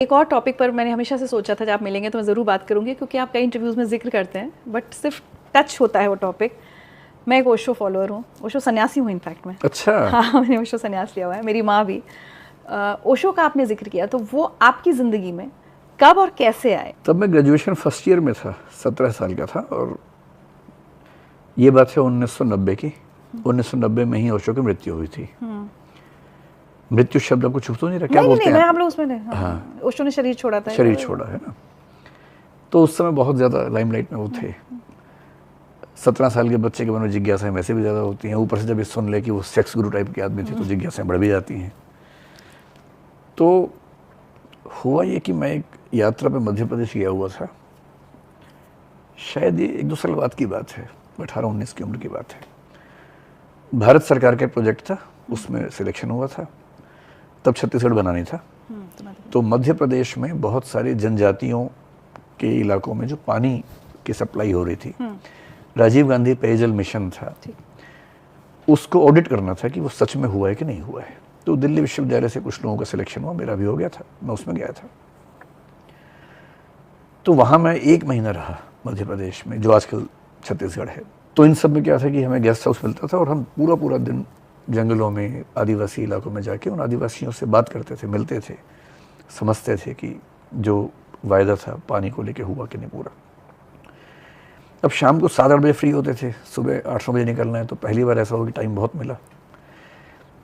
एक और टॉपिक पर मैंने हमेशा से सोचा था जब आप मिलेंगे तो मैं ज़रूर बात करूंगी, क्योंकि आप कई इंटरव्यूज़ में जिक्र करते हैं बट सिर्फ टच होता है वो टॉपिक। मैं एक ओशो फॉलोअर हूँ, ओशो सन्यासी हूँ इनफैक्ट मैं। अच्छा। हाँ, मैंने ओशो सन्यास लिया हुआ है, मेरी माँ भी। ओशो का आपने जिक्र किया, तो वो आपकी ज़िंदगी में कब और कैसे आए? तब मैं ग्रेजुएशन फर्स्ट ईयर में था, 17 साल का था, और ये बात है 1990 की। 1990 में ही ओशो की मृत्यु हुई थी। मृत्यु शब्द आपको छू तो नहीं रहा, क्या बोलते हैं? मैं आप लोग उसमें हाँ, ओशो ने शरीर छोड़ा था। शरीर छोड़ा है ना। तो उस समय बहुत ज़्यादा लाइमलाइट में वो थे। 17 साल के बच्चे के मन में जिज्ञासाएं वैसे भी ज़्यादा होती हैं, ऊपर से जब ये सुन ले कि वो सेक्स गुरु टाइप के आदमी थे तो जिज्ञासाएं बढ़ भी जाती हैं। तो हुआ ये कि मैं एक यात्रा पे मध्य प्रदेश गया हुआ था। शायद ये 1-2 साल बाद की बात है, 18-19 की उम्र की बात है। भारत सरकार का प्रोजेक्ट था, उसमें सिलेक्शन हुआ था। तब छत्तीसगढ़ बनानी था। तो मध्य प्रदेश में बहुत सारी जनजातियों के इलाकों में जो पानी की सप्लाई हो रही थी, राजीव गांधी पेयजल मिशन था, उसको ऑडिट करना था कि वो सच में हुआ है कि नहीं हुआ है। तो दिल्ली विश्वविद्यालय से कुछ लोगों का सिलेक्शन हुआ, मेरा भी हो गया था, मैं उसमें गया था। तो वहाँ मैं 1 महीना रहा मध्य प्रदेश में, जो आजकल छत्तीसगढ़ है। तो इन सब में क्या था कि हमें गेस्ट हाउस मिलता था और हम पूरा पूरा दिन जंगलों में, आदिवासी इलाकों में जाके उन आदिवासियों से बात करते थे, मिलते थे, समझते थे कि जो वायदा था पानी को लेके हुआ कि नहीं पूरा। अब शाम को 7-8 बजे फ्री होते थे, सुबह 8-9 बजे निकलना है, तो पहली बार ऐसा हो कि टाइम बहुत मिला।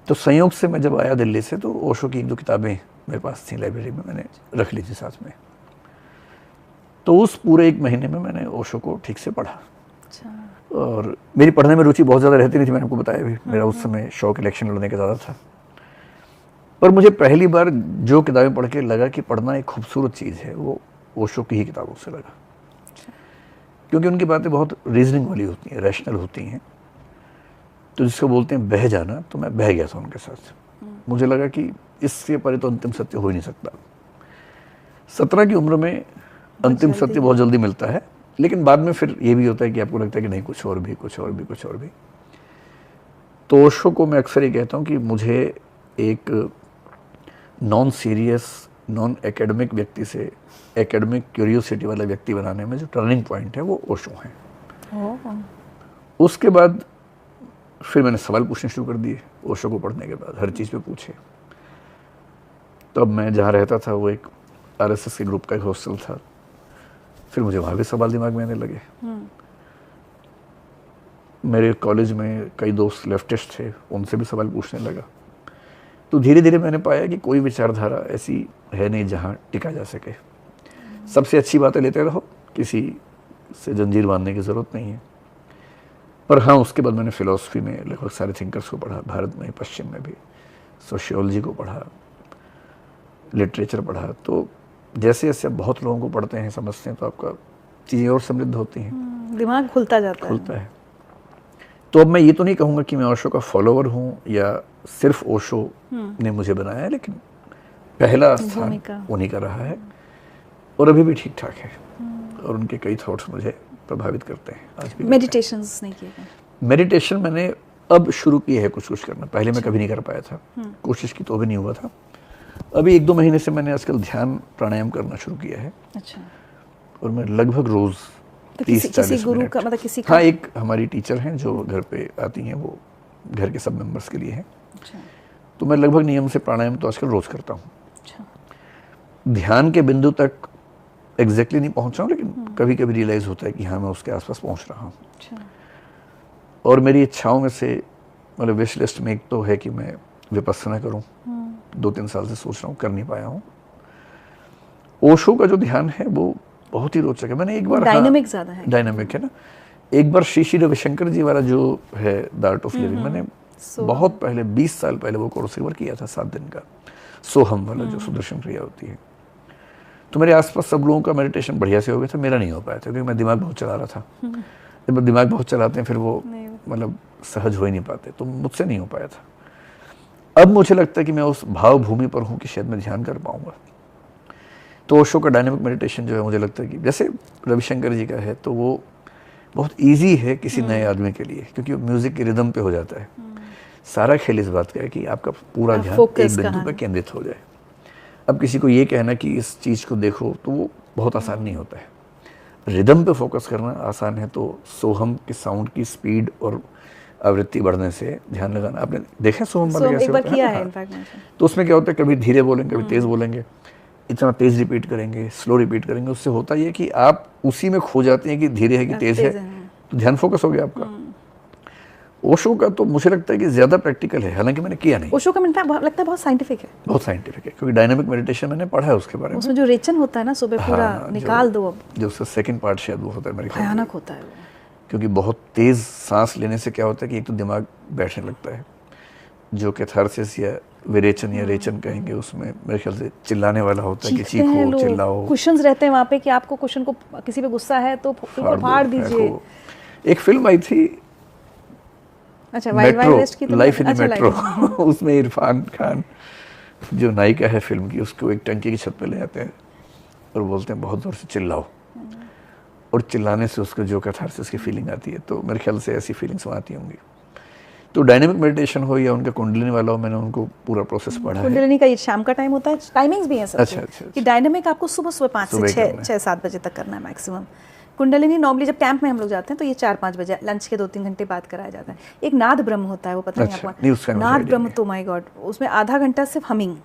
तो संयोग से मैं जब आया दिल्ली से तो ओशो की 1-2 किताबें मेरे पास थी, लाइब्रेरी में मैंने रख ली थी साथ में। तो उस पूरे 1 महीने में मैंने ओशो को ठीक से पढ़ा। और मेरी पढ़ने में रुचि बहुत ज़्यादा रहती नहीं थी, मैंने आपको बताया भी, मेरा उस समय शौक इलेक्शन लड़ने का ज़्यादा था। पर मुझे पहली बार जो किताबें पढ़ के लगा कि पढ़ना एक खूबसूरत चीज़ है, वो ओशो की ही किताबों से लगा। क्योंकि उनकी बातें बहुत रीजनिंग वाली होती हैं, रैशनल होती हैं। तो जिसको बोलते हैं बह जाना, तो मैं बह गया था उनके साथ। मुझे लगा कि इससे परे तो अंतिम सत्य हो ही नहीं सकता। 17 की उम्र में अंतिम सत्य बहुत जल्दी मिलता है, लेकिन बाद में फिर ये भी होता है कि आपको लगता है कि नहीं, कुछ और भी, कुछ और भी, कुछ और भी। तो ओशो को मैं अक्सर ये कहता हूँ कि मुझे एक नॉन सीरियस, नॉन एकेडमिक व्यक्ति से एकेडमिक क्यूरियोसिटी वाला व्यक्ति बनाने में जो टर्निंग पॉइंट है वो ओशो है। उसके बाद फिर मैंने सवाल पूछने शुरू कर दिए ओशो को पढ़ने के बाद, हर चीज़ पे पूछे। तब मैं जहाँ रहता था वो एक आरएसएस के ग्रुप का एक हॉस्टल था, फिर मुझे वहाँ भी सवाल दिमाग में आने लगे। मेरे कॉलेज में कई दोस्त लेफ्टिस्ट थे, उनसे भी सवाल पूछने लगा। तो धीरे धीरे मैंने पाया कि कोई विचारधारा ऐसी है नहीं जहाँ टिका जा सके। सबसे अच्छी बातें लेते रहो, किसी से जंजीर बांधने की ज़रूरत नहीं है। पर हाँ, उसके बाद मैंने फ़िलासफ़ी में लगभग सारे थिंकर्स को पढ़ा, भारत में, पश्चिम में भी, सोशियोलॉजी को पढ़ा, लिटरेचर पढ़ा। तो जैसे जैसे आप बहुत लोगों को पढ़ते हैं, समझते हैं, तो आपका चीज़ें और समृद्ध होती हैं, दिमाग खुलता जाता है। तो अब मैं ये तो नहीं कहूँगा कि मैं ओशो का फॉलोअर हूँ या सिर्फ ओशो ने मुझे बनाया है, लेकिन पहला स्थान उन्हीं का रहा है और अभी भी ठीक ठाक है। और उनके कई थॉट्स मुझे प्रभावित करते हैं आज भी। मेडिटेशंस नहीं किए? मेडिटेशन मैंने अब शुरू की है कुछ करना, पहले मैं कभी नहीं कर पाया था, कोशिश की तो भी नहीं हुआ था। अभी 1-2 महीने से मैंने आजकल ध्यान प्राणायाम करना शुरू किया है। अच्छा। और मैं लगभग रोज 30-40 मिनट, मतलब किसी का? हाँ, एक हमारी टीचर हैं जो घर पे आती हैं, वो घर के सब मेंबर्स के लिए हैं। अच्छा। तो मैं लगभग नियम से प्राणायाम तो आजकल रोज करता हूँ। अच्छा। ध्यान के बिंदु तक एग्जैक्टली नहीं पहुँचा हूँ, लेकिन कभी कभी रियलाइज होता है कि हाँ, मैं उसके आसपास पहुँच रहा हूँ। अच्छा। और मेरी इच्छाओं में से, मतलब विश लिस्ट में एक तो है कि मैं विपस्सना करूँ। 2-3 साल से सोच रहा हूँ, कर नहीं पाया हूँ। ओशो का जो ध्यान है वो बहुत ही रोचक है। मैंने एक बार, डायनामिक ज़्यादा है, डायनामिक है ना। एक बार श्री रविशंकर जी वाला जो है द आर्ट ऑफ लिविंग, मैंने बहुत पहले 20 साल पहले वो कोर्स एक बार किया था, 7 दिन का, सोहम वाला जो सुदर्शन क्रिया होती है। तो मेरे आसपास सब लोगों का मेडिटेशन बढ़िया से हो गया था, मेरा नहीं हो पाया था क्योंकि मैं दिमाग बहुत चला रहा था। जब दिमाग बहुत चलाते हैं फिर वो मतलब सहज हो ही नहीं पाते, तो मुझसे नहीं हो पाया था। अब मुझे लगता है कि मैं उस भाव भूमि पर हूँ कि शायद मैं ध्यान कर पाऊंगा। तो ओशो का डायनामिक मेडिटेशन जो है, मुझे लगता है कि जैसे रविशंकर जी का है, तो वो बहुत इजी है किसी नए आदमी के लिए, क्योंकि म्यूजिक के रिदम पे हो जाता है। सारा खेल इस बात का है कि आपका पूरा ध्यान एक बिंदु पर केंद्रित हो जाए। अब किसी को ये कहना कि इस चीज़ को देखो तो वो बहुत आसान नहीं होता है। रिदम पे फोकस करना आसान है, तो सोहम के साउंड की स्पीड और आवृत्ति बढ़ने से ध्यान लगाना। आपने देखा है सोहम वाला कैसे एक बार होता किया है है ना? इनफैक्ट मैंने। तो उसमें क्या होता है, कभी धीरे बोलेंगे, कभी तेज़ बोलेंगे, इतना तेज़ रिपीट करेंगे, स्लो रिपीट करेंगे। उससे होता ये कि आप उसी में खो जाते हैं कि धीरे है कि तेज़ है, तो ध्यान फोकस हो गया आपका। ओशो का तो मुझे लगता है कि ज़्यादा प्रैक्टिकल है, हालांकि मैंने किया नहीं। ओशो का मिलता है, लगता है बहुत साइंटिफिक है। बहुत साइंटिफिक है, क्योंकि डायनामिक मेडिटेशन मैंने पढ़ा है उसके बारे में। उसमें जो रेचन होता है ना सुबह पूरा निकाल दो, अब जो उसका सेकंड पार्ट शायद वो होता है मेरे ख्याल से। भयानक होता है वो। क्योंकि बहुत तेज़ सांस लेने से क्या होता है कि एक तो दिमाग बैठने लगता है, जो कैथारसिस या विरेचन या रेचन कहेंगे, उसमें मेरे ख्याल से चिल्लाने वाला होता है कि चीखो चिल्लाओ। कुशन्स रहते हैं वहाँ पे कि आपको कुशन को किसी पे गुस्सा है तो फाड़ दीजिए। एक फिल्म आई थी, अच्छा, वाइल्ड वेस्ट की, लाइफ इन मेट्रो, उसमें इरफान खान जो नायिका है फिल्म की, उसको एक टंकी की छत पे ले जाते हैं और बोलते हैं बहुत ज़ोर से चिल्लाओ, और चिल्लाने से उसको जो कैथारसिस की फीलिंग आती है। तो मेरे ख्याल से ऐसी फीलिंग्स वहाँ आती होंगी। तो डायनामिक मेडिटेशन हो या उनका कुंडलिनी वाला हो, मैंने उनको पूरा प्रोसेस पढ़ा है। कुंडलिनी का ये शाम का टाइम होता है, टाइमिंग्स भी हैं सब। अच्छा, कि डायनामिक आपको सुबह 5 से 6-7 बजे तक करना है मैक्सिमम। कुंडलिनी नॉर्मली जब कैंप में हम लोग जाते हैं तो ये 4-5 बजे लंच के 2-3 घंटे बाद कराया जाता है। एक नाद ब्रह्म होता है, वो पता नहीं आपको? नाद ब्रह्म, तो माय गॉड, उसमें आधा घंटा सिर्फ हमिंग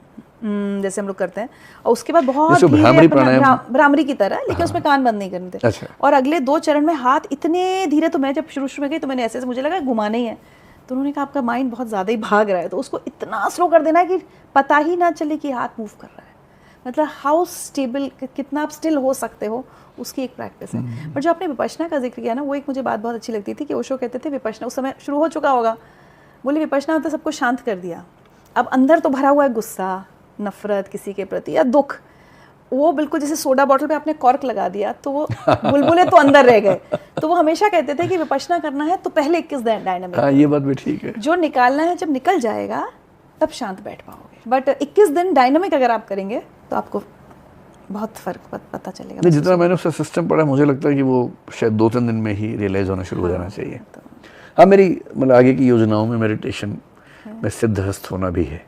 जैसे हम लोग करते हैं, और उसके बाद बहुत धीरे भ्रामरी की तरह, लेकिन उसमें कान बंद नहीं करने थे। और अगले 2 चरण में हाथ इतने धीरे, तो मैं जब शुरू में गई तो मैंने ऐसे मुझे लगा घुमाना ही है, तो उन्होंने कहा आपका माइंड बहुत ज़्यादा ही भाग रहा है, तो उसको इतना स्लो कर देना है कि पता ही ना चले कि हाथ मूव कर रहा है। मतलब हाउ स्टेबल, कितना आप स्टिल हो सकते हो, उसकी एक प्रैक्टिस है। पर जो आपने विपश्यना का जिक्र किया ना, वो एक मुझे बात बहुत अच्छी लगती थी कि ओशो कहते थे विपश्यना उस समय शुरू हो चुका होगा, बोले विपश्यना तो सबको शांत कर दिया, अब अंदर तो भरा हुआ है गुस्सा, नफरत किसी के प्रति या दुख, वो बिल्कुल जैसे सोडा बॉटल पे आपने कॉर्क लगा दिया तो वो बुलबुले तो अंदर रह गए। तो वो हमेशा कहते थे कि विपश्यना करना है तो पहले 21 दिन डायनामिक, हाँ, ये बात भी ठीक है, जो निकालना है जब निकल जाएगा तब शांत बैठ पाओगे। बट 21 दिन डायनामिक अगर आप करेंगे तो आपको बहुत फर्क पता चलेगा। नहीं, जितना मैंने उसका सिस्टम पढ़ा, मुझे लगता है कि वो शायद 2-3 दिन में ही रियलाइज होना शुरू हो जाना चाहिए। हाँ, मेरी मतलब आगे की योजनाओं में मेडिटेशन में सिद्धहस्त होना भी है।